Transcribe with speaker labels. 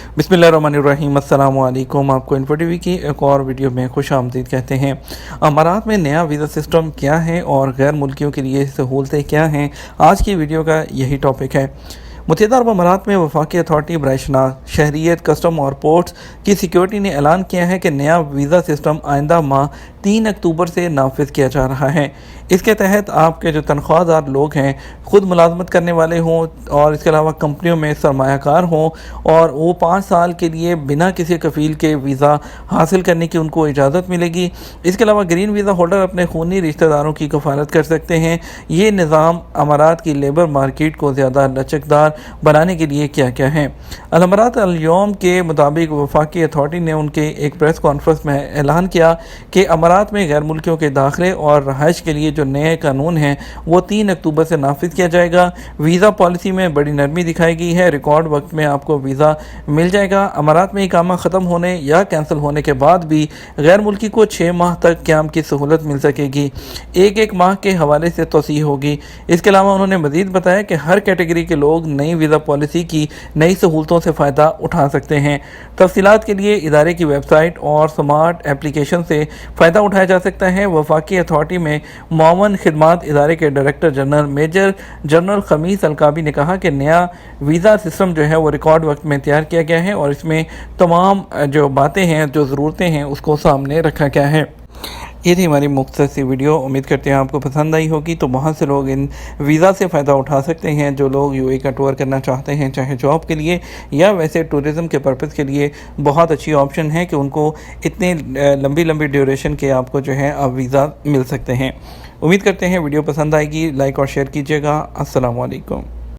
Speaker 1: बिस्मिल्लाहिर्रहमानिर्रहीम, अस्सलाम वालेकुम। आपको इन्फो टीवी की एक और वीडियो में खुश आमदीद कहते हैं। अमारात में नया वीज़ा सिस्टम क्या है और गैर मुल्कियों के लिए सहूलतें क्या हैं, आज की वीडियो का यही टॉपिक है। मुत्तहिदा अरब अमारात में वफाकी अथॉरिटी बराए शनाख्त, शहरियत, कस्टम और पोर्ट्स की सिक्योरिटी ने ऐलान किया है कि नया वीज़ा सिस्टम आइंदा माह 3 अक्टूबर से नाफिज किया जा रहा है। इसके तहत आपके जो तनख्वाहदार लोग हैं, ख़ुद मुलाजमत करने वाले हों और इसके अलावा कंपनियों में सरमायाकार हों और वो 5 साल के लिए बिना किसी कफ़ील के वीज़ा हासिल करने की उनको इजाज़त मिलेगी। इसके अलावा ग्रीन वीज़ा होल्डर अपने खूनी रिश्तेदारों की कफ़ालत कर सकते हैं। ये निज़ाम अमारात की लेबर मार्केट को ज़्यादा लचकदार बनाने के लिए क्या क्या है। अल अमारात अल यौम के मुताबिक वफाकी अथॉरिटी ने उनके एक प्रेस कॉन्फ्रेंस में ऐलान किया कि अमारात में गैर मुल्कियों के दाखिले और रहाइश के लिए जो नए कानून हैं वो 3 अक्टूबर से नाफिज किया जाएगा। वीज़ा पॉलिसी में बड़ी नरमी दिखाई गई है। रिकॉर्ड वक्त में आपको वीज़ा मिल जाएगा। अमारात में इकामा ख़त्म होने या कैंसिल होने के बाद भी गैर मुल्की को 6 माह तक क़याम की सहूलत मिल सकेगी। एक माह के हवाले से तोसी होगी। इसके अलावा उन्होंने मज़ीद बताया कि हर कैटेगरी के लोग नई वीज़ा पॉलिसी की नई सहूलतों से फ़ायदा उठा सकते हैं। तफसीलात के लिए इदारे की वेबसाइट और स्मार्ट एप्लीकेशन से फ़ायदा उठाया जा सकता है। वफाकी अथॉरिटी में मुआवन खिदमात इदारे के डायरेक्टर जनरल मेजर जनरल खमीस अलकाबी ने कहा कि नया वीज़ा सिस्टम जो है वो रिकॉर्ड वक्त में तैयार किया गया है और इसमें तमाम जो बातें हैं, जो ज़रूरतें हैं, उसको सामने रखा गया है। ये थी हमारी मुख्तसर सी वीडियो। उम्मीद करते हैं आपको पसंद आई होगी। तो बहुत से लोग इन वीज़ा से फ़ायदा उठा सकते हैं। जो लोग यूएई का टूर करना चाहते हैं, चाहे जॉब के लिए या वैसे टूरिज़म के पर्पज़ के लिए, बहुत अच्छी ऑप्शन है कि उनको इतने लंबी लंबी ड्यूरेशन के आपको जो है अब वीज़ा मिल सकते हैं। उम्मीद करते हैं वीडियो पसंद आएगी। लाइक और शेयर कीजिएगा। अस्सलाम वालेकुम।